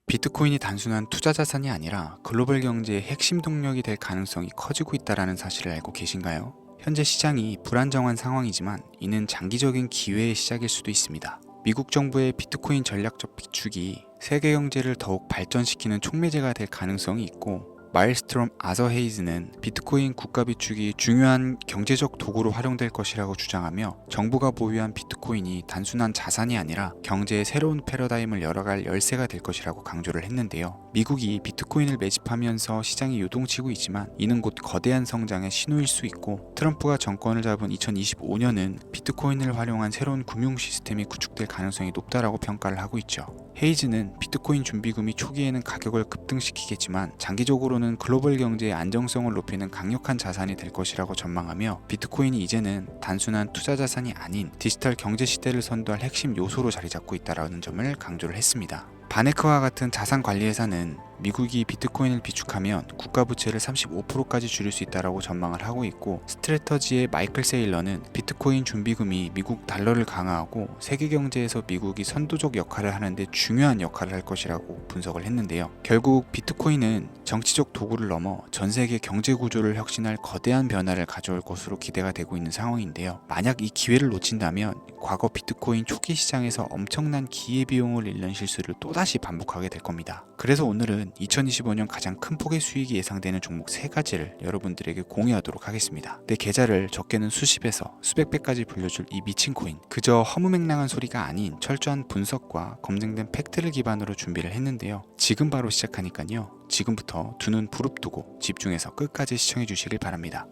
비트코인이 단순한 투자 자산이 아니라 글로벌 경제의 핵심 동력이 될 가능성이 커지고 있다는 사실을 알고 계신가요? 현재 시장이 불안정한 상황이지만 이는 장기적인 기회의 시작일 수도 있습니다. 미국 정부의 비트코인 전략적 비축이 세계 경제를 더욱 발전시키는 촉매제가 될 가능성이 있고, 마일스트롬 아서 헤이즈는 비트코인 국가 비축이 중요한 경제적 도구로 활용될 것이라고 주장하며, 정부가 보유한 비트코인이 단순한 자산이 아니라 경제의 새로운 패러다임을 열어갈 열쇠가 될 것이라고 강조를 했는데요. 미국이 비트코인을 매집하면서 시장이 요동치고 있지만 이는 곧 거대한 성장의 신호일 수 있고, 트럼프가 정권을 잡은 2025년은 비트코인을 활용한 새로운 금융 시스템이 구축될 가능성이 높다라고 평가를 하고 있죠. 헤이즈는 비트코인 준비금이 초기에는 가격을 급등시키겠지만 장기적으로는 글로벌 경제의 안정성을 높이는 강력한 자산이 될 것이라고 전망하며, 비트코인이 이제는 단순한 투자 자산이 아닌 디지털 경제 시대를 선도할 핵심 요소로 자리 잡고 있다는 점을 강조를 했습니다. 바네크와 같은 자산 관리 회사는 미국이 비트코인을 비축하면 국가 부채를 35%까지 줄일 수 있다고 전망을 하고 있고, 스트래터지의 마이클 세일러는 비트코인 준비금이 미국 달러를 강화하고 세계 경제에서 미국이 선도적 역할을 하는데 중요한 역할을 할 것이라고 분석을 했는데요. 결국 비트코인은 정치적 도구를 넘어 전 세계 경제 구조를 혁신할 거대한 변화를 가져올 것으로 기대가 되고 있는 상황인데요. 만약 이 기회를 놓친다면 과거 비트코인 초기 시장에서 엄청난 기회비용을 잃는 실수를 또다시 반복하게 될 겁니다. 그래서 오늘은 2025년 가장 큰 폭의 수익이 예상되는 종목 3가지를 여러분들에게 공유하도록 하겠습니다. 내 계좌를 적게는 수십에서 수백 배까지 불려줄 이 미친 코인, 그저 허무맹랑한 소리가 아닌 철저한 분석과 검증된 팩트를 기반으로 준비를 했는데요. 지금 바로 시작하니까요, 지금부터 두 눈 부릅뜨고 집중해서 끝까지 시청해 주시길 바랍니다.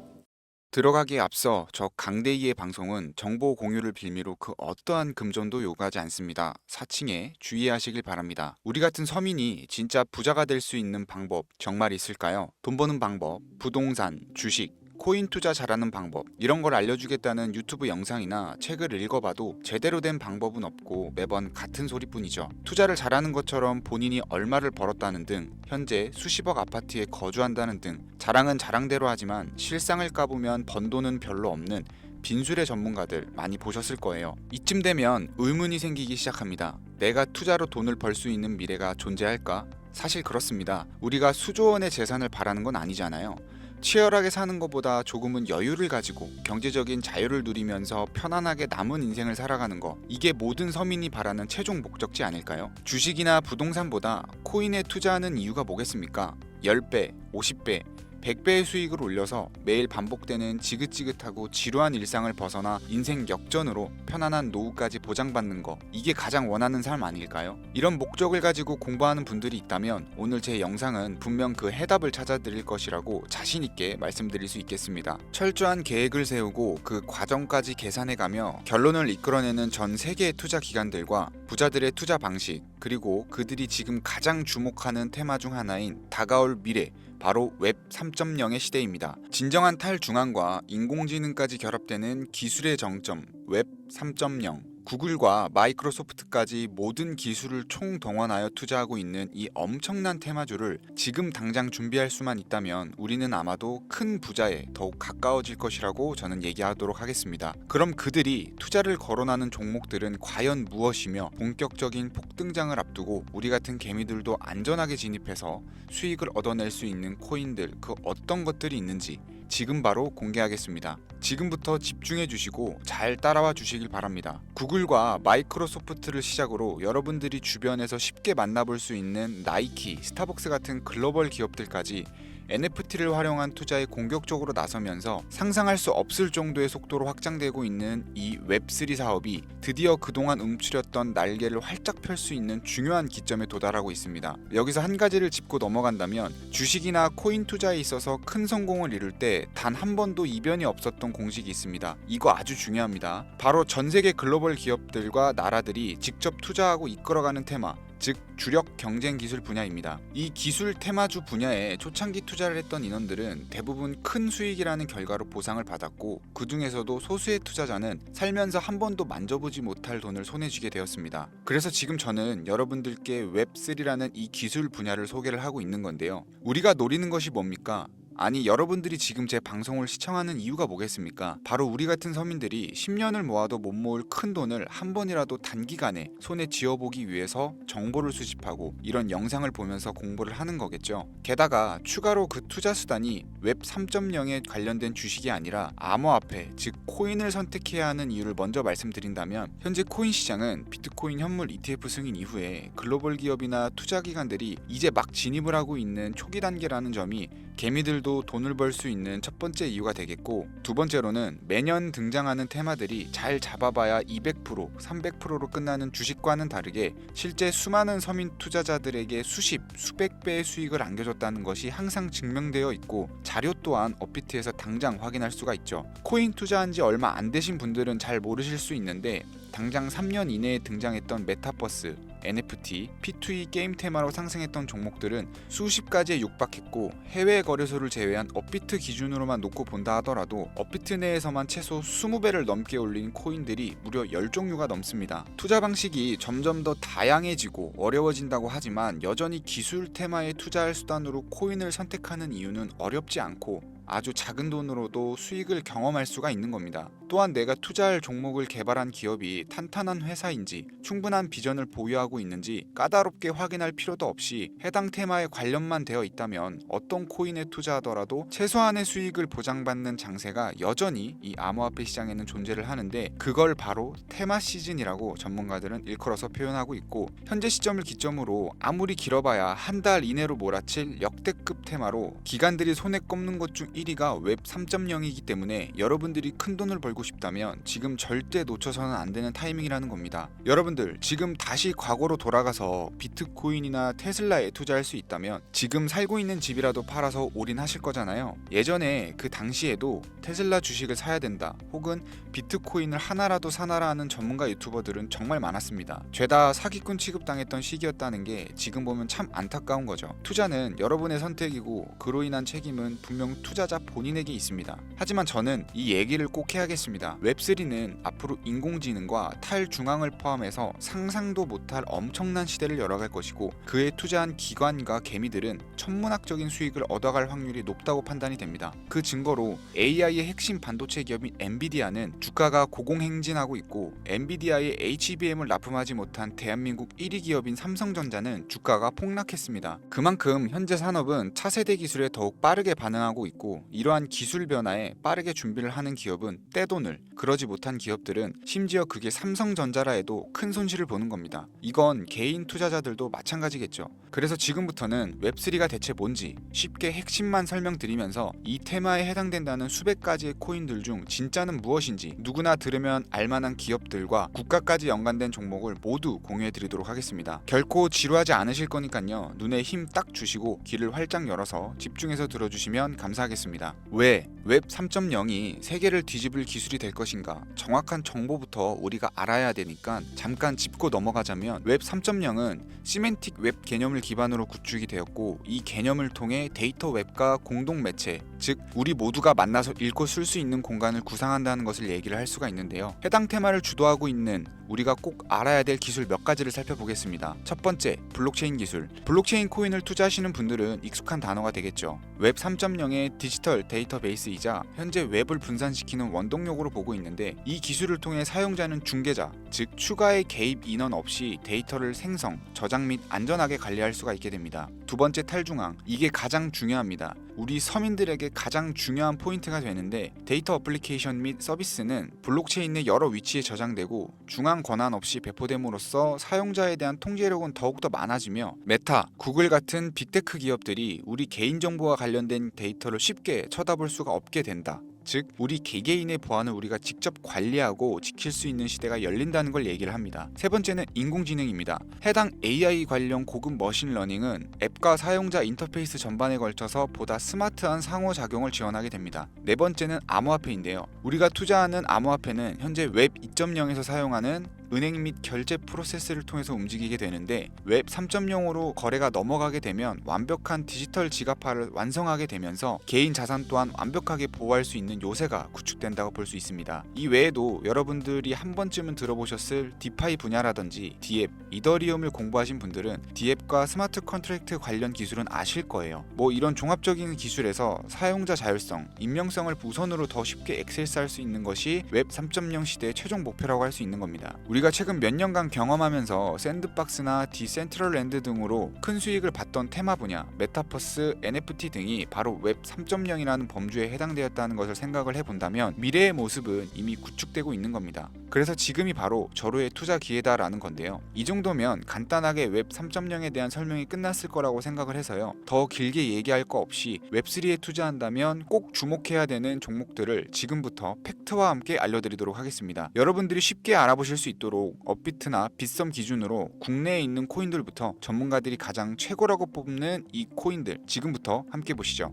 들어가기에 앞서 저 강대희의 방송은 정보 공유를 빌미로 그 어떠한 금전도 요구하지 않습니다. 사칭에 주의하시길 바랍니다. 우리 같은 서민이 진짜 부자가 될 수 있는 방법 정말 있을까요? 돈 버는 방법, 부동산, 주식, 코인 투자 잘하는 방법, 이런 걸 알려주겠다는 유튜브 영상이나 책을 읽어봐도 제대로 된 방법은 없고 매번 같은 소리뿐이죠. 투자를 잘하는 것처럼 본인이 얼마를 벌었다는 등, 현재 수십억 아파트에 거주한다는 등 자랑은 자랑대로 하지만 실상을 까보면 번 돈은 별로 없는 빈술의 전문가들 많이 보셨을 거예요. 이쯤 되면 의문이 생기기 시작합니다. 내가 투자로 돈을 벌 수 있는 미래가 존재할까? 사실 그렇습니다. 우리가 수조 원의 재산을 바라는 건 아니잖아요. 치열하게 사는 것보다 조금은 여유를 가지고 경제적인 자유를 누리면서 편안하게 남은 인생을 살아가는 거, 이게 모든 서민이 바라는 최종 목적지 아닐까요? 주식이나 부동산보다 코인에 투자하는 이유가 뭐겠습니까? 10배, 50배, 100배의 수익을 올려서 매일 반복되는 지긋지긋하고 지루한 일상을 벗어나 인생 역전으로 편안한 노후까지 보장받는 거, 이게 가장 원하는 삶 아닐까요? 이런 목적을 가지고 공부하는 분들이 있다면 오늘 제 영상은 분명 그 해답을 찾아드릴 것이라고 자신있게 말씀드릴 수 있겠습니다. 철저한 계획을 세우고 그 과정까지 계산해가며 결론을 이끌어내는 전 세계의 투자 기관들과 부자들의 투자 방식, 그리고 그들이 지금 가장 주목하는 테마 중 하나인 다가올 미래, 바로 웹 3.0의 시대입니다. 진정한 탈중앙과 인공지능까지 결합되는 기술의 정점, 웹 3.0. 구글과 마이크로소프트까지 모든 기술을 총동원하여 투자하고 있는 이 엄청난 테마주를 지금 당장 준비할 수만 있다면 우리는 아마도 큰 부자에 더욱 가까워질 것이라고 저는 얘기하도록 하겠습니다. 그럼 그들이 투자를 거론하는 종목들은 과연 무엇이며, 본격적인 폭등장을 앞두고 우리 같은 개미들도 안전하게 진입해서 수익을 얻어낼 수 있는 코인들, 그 어떤 것들이 있는지 지금 바로 공개하겠습니다. 지금부터 집중해 주시고 잘 따라와 주시길 바랍니다. 구글과 마이크로소프트를 시작으로 여러분들이 주변에서 쉽게 만나볼 수 있는 나이키, 스타벅스 같은 글로벌 기업들까지 NFT를 활용한 투자에 공격적으로 나서면서 상상할 수 없을 정도의 속도로 확장되고 있는 이 웹3 사업이 드디어 그동안 움츠렸던 날개를 활짝 펼 수 있는 중요한 기점에 도달하고 있습니다. 여기서 한 가지를 짚고 넘어간다면, 주식이나 코인 투자에 있어서 큰 성공을 이룰 때 단 한 번도 이변이 없었던 공식이 있습니다. 이거 아주 중요합니다. 바로 전 세계 글로벌 기업들과 나라들이 직접 투자하고 이끌어가는 테마, 즉 주력 경쟁 기술 분야입니다. 이 기술 테마주 분야에 초창기 투자를 했던 인원들은 대부분 큰 수익이라는 결과로 보상을 받았고, 그 중에서도 소수의 투자자는 살면서 한 번도 만져보지 못할 돈을 손에 쥐게 되었습니다. 그래서 지금 저는 여러분들께 웹3라는 이 기술 분야를 소개를 하고 있는 건데요. 우리가 노리는 것이 뭡니까? 아니 여러분들이 지금 제 방송을 시청하는 이유가 뭐겠습니까? 바로 우리 같은 서민들이 10년을 모아도 못 모을 큰 돈을 한 번이라도 단기간에 손에 쥐어보기 위해서 정보를 수집하고 이런 영상을 보면서 공부를 하는 거겠죠. 게다가 추가로 그 투자 수단이 웹 3.0에 관련된 주식이 아니라 암호화폐, 즉 코인을 선택해야 하는 이유를 먼저 말씀드린다면, 현재 코인 시장은 비트코인 현물 ETF 승인 이후에 글로벌 기업이나 투자 기관들이 이제 막 진입을 하고 있는 초기 단계라는 점이 개미들도 돈을 벌 수 있는 첫 번째 이유가 되겠고, 두 번째로는 매년 등장하는 테마들이 잘 잡아봐야 200%, 300%로 끝나는 주식과는 다르게 실제 수많은 서민 투자자들에게 수십, 수백 배의 수익을 안겨줬다는 것이 항상 증명되어 있고, 자료 또한 업비트에서 당장 확인할 수가 있죠. 코인 투자한 지 얼마 안 되신 분들은 잘 모르실 수 있는데, 당장 3년 이내에 등장했던 메타버스, NFT, P2E 게임 테마로 상승했던 종목들은 수십 가지에 육박했고, 해외 거래소를 제외한 업비트 기준으로만 놓고 본다 하더라도 업비트 내에서만 최소 20배를 넘게 올린 코인들이 무려 10종류가 넘습니다. 투자 방식이 점점 더 다양해지고 어려워진다고 하지만 여전히 기술 테마에 투자할 수단으로 코인을 선택하는 이유는 어렵지 않고 아주 작은 돈으로도 수익을 경험할 수가 있는 겁니다. 또한 내가 투자할 종목을 개발한 기업이 탄탄한 회사인지, 충분한 비전을 보유하고 있는지 까다롭게 확인할 필요도 없이 해당 테마에 관련만 되어 있다면 어떤 코인에 투자하더라도 최소한의 수익을 보장받는 장세가 여전히 이 암호화폐 시장에는 존재를 하는데, 그걸 바로 테마 시즌이라고 전문가들은 일컬어서 표현하고 있고, 현재 시점을 기점으로 아무리 길어봐야 한 달 이내로 몰아칠 역대급 테마로 기관들이 손에 꼽는 것 중 1위가 웹 3.0이기 때문에 여러분들이 큰 돈을 벌고 싶다면 지금 절대 놓쳐서는 안 되는 타이밍이라는 겁니다. 여러분들 지금 다시 과거로 돌아가서 비트코인이나 테슬라에 투자할 수 있다면 지금 살고 있는 집이라도 팔아서 올인하실 거잖아요. 예전에 그 당시에도 테슬라 주식을 사야 된다, 혹은 비트코인을 하나라도 사놔라 하는 전문가 유튜버들은 정말 많았습니다. 죄다 사기꾼 취급당했던 시기였다는 게 지금 보면 참 안타까운 거죠. 투자는 여러분의 선택이고 그로 인한 책임은 분명 투자자 본인에게 있습니다. 하지만 저는 이 얘기를 꼭 해야겠습니다. 웹3는 앞으로 인공지능과 탈중앙을 포함해서 상상도 못할 엄청난 시대를 열어갈 것이고, 그에 투자한 기관과 개미들은 천문학적인 수익을 얻어갈 확률이 높다고 판단이 됩니다. 그 증거로 AI의 핵심 반도체 기업인 엔비디아는 주가가 고공행진하고 있고, 엔비디아의 HBM을 납품하지 못한 대한민국 1위 기업인 삼성전자는 주가가 폭락했습니다. 그만큼 현재 산업은 차세대 기술에 더욱 빠르게 반응하고 있고, 이러한 기술 변화에 빠르게 준비를 하는 기업은 떼돈을, 그러지 못한 기업들은 심지어 그게 삼성전자라 해도 큰 손실을 보는 겁니다. 이건 개인 투자자들도 마찬가지겠죠. 그래서 지금부터는 웹3가 대체 뭔지 쉽게 핵심만 설명드리면서 이 테마에 해당된다는 수백 가지의 코인들 중 진짜는 무엇인지 누구나 들으면 알만한 기업들과 국가까지 연관된 종목을 모두 공유해드리도록 하겠습니다. 결코 지루하지 않으실 거니까요, 눈에 힘 딱 주시고 귀를 활짝 열어서 집중해서 들어주시면 감사하겠습니다. 왜 웹 3.0이 세계를 뒤집을 기술이 될 것인가, 정확한 정보부터 우리가 알아야 되니까 잠깐 짚고 넘어가자면, 웹 3.0은 시멘틱 웹 개념을 기반으로 구축이 되었고, 이 개념을 통해 데이터 웹과 공동 매체, 즉 우리 모두가 만나서 읽고 쓸 수 있는 공간을 구상한다는 것을 얘기를 할 수가 있는데요. 해당 테마를 주도하고 있는 우리가 꼭 알아야 될 기술 몇 가지를 살펴보겠습니다. 첫 번째, 블록체인 기술. 블록체인 코인을 투자하시는 분들은 익숙한 단어가 되겠죠. 웹 3.0의 디지털 데이터베이스이자 현재 웹을 분산시키는 원동력으로 보고 있는데, 이 기술을 통해 사용자는 중개자, 즉 추가의 개입 인원 없이 데이터를 생성, 저장 및 안전하게 관리할 수가 있게 됩니다. 두 번째, 탈중앙. 이게 가장 중요합니다. 우리 서민들에게 가장 중요한 포인트가 되는데, 데이터 어플리케이션 및 서비스는 블록체인 내 여러 위치에 저장되고 중앙 권한 없이 배포됨으로써 사용자에 대한 통제력은 더욱더 많아지며, 메타, 구글 같은 빅테크 기업들이 우리 개인정보와 관련된 데이터를 쉽게 쳐다볼 수가 없게 된다. 즉 우리 개개인의 보안을 우리가 직접 관리하고 지킬 수 있는 시대가 열린다는 걸 얘기를 합니다. 세 번째는 인공지능입니다. 해당 AI 관련 고급 머신러닝은 앱과 사용자 인터페이스 전반에 걸쳐서 보다 스마트한 상호작용을 지원하게 됩니다. 네 번째는 암호화폐인데요. 우리가 투자하는 암호화폐는 현재 웹 2.0에서 사용하는 은행 및 결제 프로세스를 통해서 움직이게 되는데, 웹 3.0으로 거래가 넘어가게 되면 완벽한 디지털 지갑화를 완성하게 되면서 개인 자산 또한 완벽하게 보호할 수 있는 요새가 구축된다고 볼 수 있습니다. 이 외에도 여러분들이 한 번쯤은 들어보셨을 디파이 분야라든지 디앱, 이더리움을 공부하신 분들은 디앱과 스마트 컨트랙트 관련 기술은 아실 거예요. 이런 종합적인 기술에서 사용자 자율성, 익명성을 우선으로 더 쉽게 액세스할 수 있는 것이 웹 3.0 시대의 최종 목표라고 할 수 있는 겁니다. 우리가 최근 몇 년간 경험하면서 샌드박스나 디센트럴랜드 등으로 큰 수익을 봤던 테마 분야, 메타버스, NFT 등이 바로 웹 3.0이라는 범주에 해당되었다는 것을 생각을 해본다면 미래의 모습은 이미 구축되고 있는 겁니다. 그래서 지금이 바로 절호의 투자 기회다라는 건데요. 이 정도면 간단하게 웹 3.0에 대한 설명이 끝났을 거라고 생각을 해서요. 더 길게 얘기할 거 없이 웹3에 투자한다면 꼭 주목해야 되는 종목들을 지금부터 팩트와 함께 알려드리도록 하겠습니다. 여러분들이 쉽게 알아보실 수 있도록 업비트나 빗썸 기준으로 국내에 있는 코인들부터 전문가들이 가장 최고라고 뽑는 이 코인들 지금부터 함께 보시죠.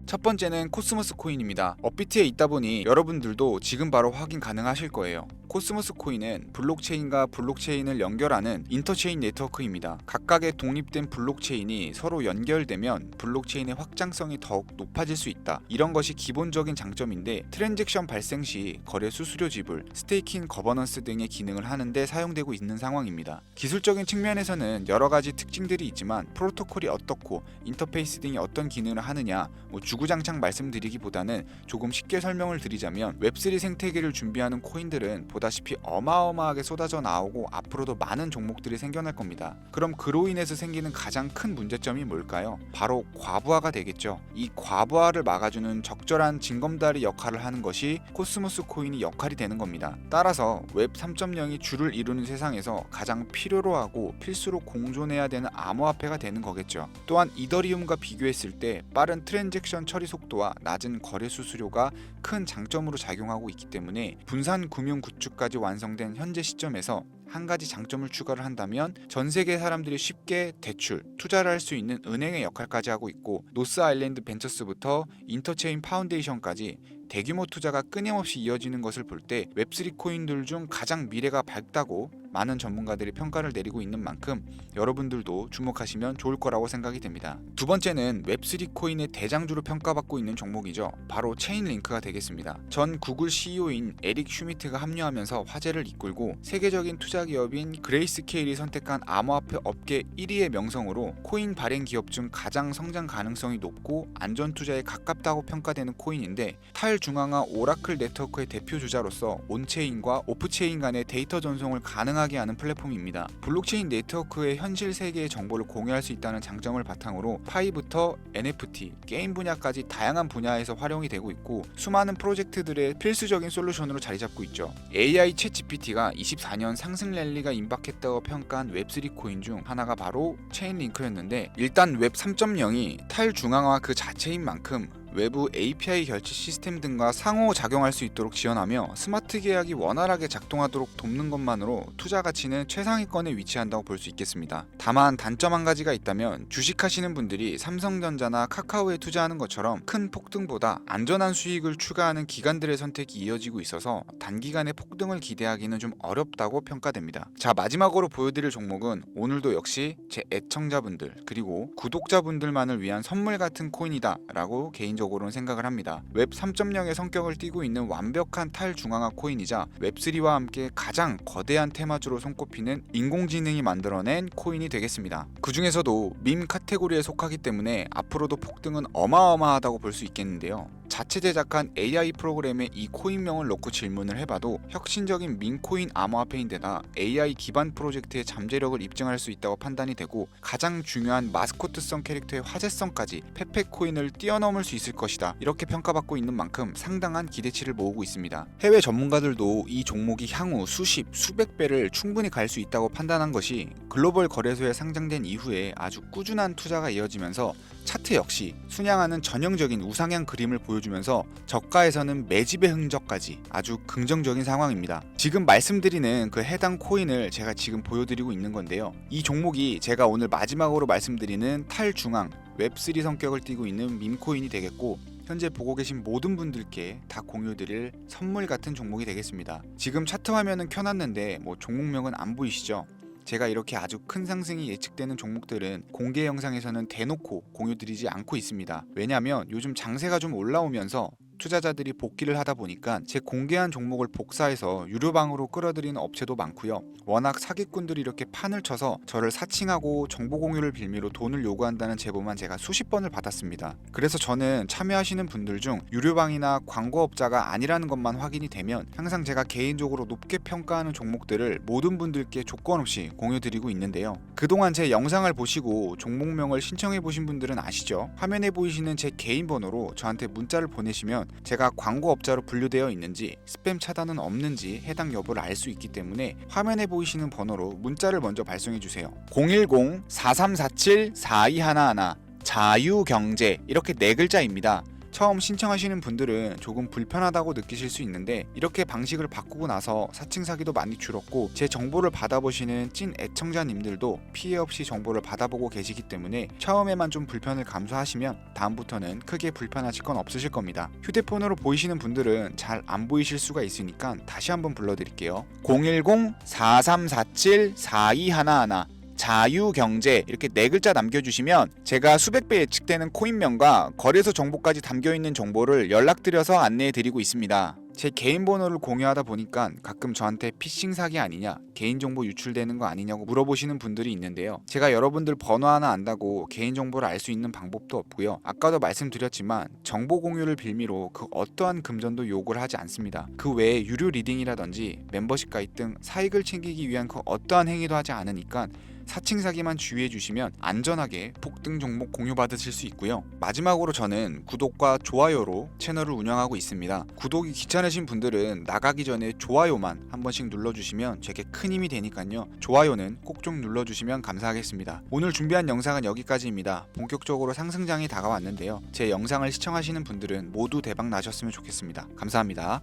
첫 번째는 코스모스 코인입니다. 업비트에 있다 보니 여러분들도 지금 바로 확인 가능하실 거예요. 코스모스 코인은 블록체인과 블록체인을 연결하는 인터체인 네트워크입니다. 각각의 독립된 블록체인이 서로 연결되면 블록체인의 확장성이 더욱 높아질 수 있다. 이런 것이 기본적인 장점인데, 트랜잭션 발생 시 거래 수수료 지불, 스테이킹 거버넌스 등의 기능을 하는데 사용되고 있는 상황입니다. 기술적인 측면에서는 여러 가지 특징들이 있지만 프로토콜이 어떻고 인터페이스 등이 어떤 기능을 하느냐 주구장창 말씀드리기보다는 조금 쉽게 설명을 드리자면, 웹3 생태계를 준비하는 코인들은 보다시피 어마어마하게 쏟아져 나오고 앞으로도 많은 종목들이 생겨날 겁니다. 그럼 그로 인해서 생기는 가장 큰 문제점이 뭘까요? 바로 과부하가 되겠죠. 이 과부하를 막아주는 적절한 징검다리 역할을 하는 것이 코스모스 코인이 역할이 되는 겁니다. 따라서 웹 3.0이 주를 이루는 세상에서 가장 필요로 하고 필수로 공존해야 되는 암호화폐가 되는 거겠죠. 또한 이더리움과 비교했을 때 빠른 트랜잭션 처리 속도와 낮은 거래 수수료가 큰 장점으로 작용하고 있기 때문에 분산 금융 구축까지 완성된 현재 시점에서 한 가지 장점을 추가를 한다면 전 세계 사람들이 쉽게 대출, 투자를 할 수 있는 은행의 역할까지 하고 있고, 노스 아일랜드 벤처스부터 인터체인 파운데이션까지 대규모 투자가 끊임없이 이어지는 것을 볼 때 웹3 코인들 중 가장 미래가 밝다고 많은 전문가들이 평가를 내리고 있는 만큼 여러분들도 주목하시면 좋을 거라고 생각이 됩니다. 두 번째는 웹3 코인의 대장주로 평가받고 있는 종목이죠. 바로 체인링크가 되겠습니다. 전 구글 CEO인 에릭 슈미트가 합류하면서 화제를 이끌고 세계적인 투자 기업인 그레이스케일이 선택한 암호화폐 업계 1위의 명성으로 코인 발행 기업 중 가장 성장 가능성이 높고 안전 투자에 가깝다고 평가되는 코인인데, 탈중앙화 오라클 네트워크의 대표 주자로서 온체인과 오프체인 간의 데이터 전송을 가능하게 하는 플랫폼입니다. 블록체인 네트워크의 현실 세계의 정보를 공유할 수 있다는 장점을 바탕으로 파이부터 NFT, 게임 분야까지 다양한 분야에서 활용이 되고 있고, 수많은 프로젝트들의 필수적인 솔루션으로 자리 잡고 있죠. AI 챗 GPT가 24년 상승 랠리가 임박했다고 평가한 웹3 코인 중 하나가 바로 체인링크였는데, 일단 웹 3.0이 탈중앙화 그 자체인 만큼 외부 API 결제 시스템 등과 상호작용할 수 있도록 지원하며 스마트 계약이 원활하게 작동하도록 돕는 것만으로 투자 가치는 최상위권에 위치한다고 볼 수 있겠습니다. 다만 단점 한 가지가 있다면, 주식하시는 분들이 삼성전자나 카카오에 투자하는 것처럼 큰 폭등보다 안전한 수익을 추가하는 기관들의 선택이 이어지고 있어서 단기간에 폭등을 기대하기는 좀 어렵다고 평가됩니다. 자, 마지막으로 보여드릴 종목은 오늘도 역시 제 애청자분들 그리고 구독자분들만을 위한 선물 같은 코인이다 라고 개인적으로 생각을 합니다. 웹 3.0의 성격을 띠고 있는 완벽한 탈중앙화 코인이자 웹3와 함께 가장 거대한 테마주로 손꼽히는 인공지능이 만들어낸 코인이 되겠습니다. 그 중에서도 밈 카테고리에 속하기 때문에 앞으로도 폭등은 어마어마하다고 볼 수 있겠는데요. 자체 제작한 AI 프로그램에 이 코인명을 넣고 질문을 해봐도 혁신적인 민코인 암호화폐인데다 AI 기반 프로젝트의 잠재력을 입증할 수 있다고 판단이 되고, 가장 중요한 마스코트성 캐릭터의 화제성까지 페페코인을 뛰어넘을 수 있을 것이다, 이렇게 평가받고 있는 만큼 상당한 기대치를 모으고 있습니다. 해외 전문가들도 이 종목이 향후 수십, 수백 배를 충분히 갈 수 있다고 판단한 것이 글로벌 거래소에 상장된 이후에 아주 꾸준한 투자가 이어지면서 차트 역시 순양하는 전형적인 우상향 그림을 보여주면서 저가에서는 매집의 흔적까지 아주 긍정적인 상황입니다. 지금 말씀드리는 그 해당 코인을 제가 지금 보여드리고 있는 건데요. 이 종목이 제가 오늘 마지막으로 말씀드리는 탈중앙 웹3 성격을 띠고 있는 밈코인이 되겠고, 현재 보고 계신 모든 분들께 다 공유드릴 선물 같은 종목이 되겠습니다. 지금 차트 화면은 켜놨는데 종목명은 안 보이시죠? 제가 이렇게 아주 큰 상승이 예측되는 종목들은 공개 영상에서는 대놓고 공유드리지 않고 있습니다. 왜냐하면 요즘 장세가 좀 올라오면서 투자자들이 복귀를 하다 보니까 제 공개한 종목을 복사해서 유료방으로 끌어들이는 업체도 많고요. 워낙 사기꾼들이 이렇게 판을 쳐서 저를 사칭하고 정보 공유를 빌미로 돈을 요구한다는 제보만 제가 수십 번을 받았습니다. 그래서 저는 참여하시는 분들 중 유료방이나 광고업자가 아니라는 것만 확인이 되면 항상 제가 개인적으로 높게 평가하는 종목들을 모든 분들께 조건 없이 공유드리고 있는데요. 그동안 제 영상을 보시고 종목명을 신청해 보신 분들은 아시죠? 화면에 보이시는 제 개인 번호로 저한테 문자를 보내시면 제가 광고업자로 분류되어 있는지 스팸 차단은 없는지 해당 여부를 알 수 있기 때문에 화면에 보이시는 번호로 문자를 먼저 발송해 주세요. 010-4347-4211 자유경제 이렇게 4글자입니다. 처음 신청하시는 분들은 조금 불편하다고 느끼실 수 있는데 이렇게 방식을 바꾸고 나서 사칭 사기도 많이 줄었고 제 정보를 받아보시는 찐 애청자님들도 피해 없이 정보를 받아보고 계시기 때문에 처음에만 좀 불편을 감수하시면 다음부터는 크게 불편하실 건 없으실 겁니다. 휴대폰으로 보이시는 분들은 잘 안 보이실 수가 있으니까 다시 한번 불러드릴게요. 010-4347-4211 자유경제 이렇게 4글자 남겨주시면 제가 수백 배 예측되는 코인명과 거래소 정보까지 담겨있는 정보를 연락드려서 안내해드리고 있습니다. 제 개인 번호를 공유하다 보니까 가끔 저한테 피싱 사기 아니냐, 개인정보 유출되는 거 아니냐고 물어보시는 분들이 있는데요. 제가 여러분들 번호 하나 안다고 개인정보를 알 수 있는 방법도 없고요. 아까도 말씀드렸지만 정보 공유를 빌미로 그 어떠한 금전도 요구를 하지 않습니다. 그 외에 유료 리딩이라든지 멤버십 가입 등 사익을 챙기기 위한 그 어떠한 행위도 하지 않으니까 사칭 사기만 주의해 주시면 안전하게 폭등 종목 공유받으실 수 있고요. 마지막으로 저는 구독과 좋아요로 채널을 운영하고 있습니다. 구독이 귀찮으신 분들은 나가기 전에 좋아요만 한 번씩 눌러주시면 제게 큰 힘이 되니까요. 좋아요는 꼭 좀 눌러주시면 감사하겠습니다. 오늘 준비한 영상은 여기까지입니다. 본격적으로 상승장이 다가왔는데요. 제 영상을 시청하시는 분들은 모두 대박 나셨으면 좋겠습니다. 감사합니다.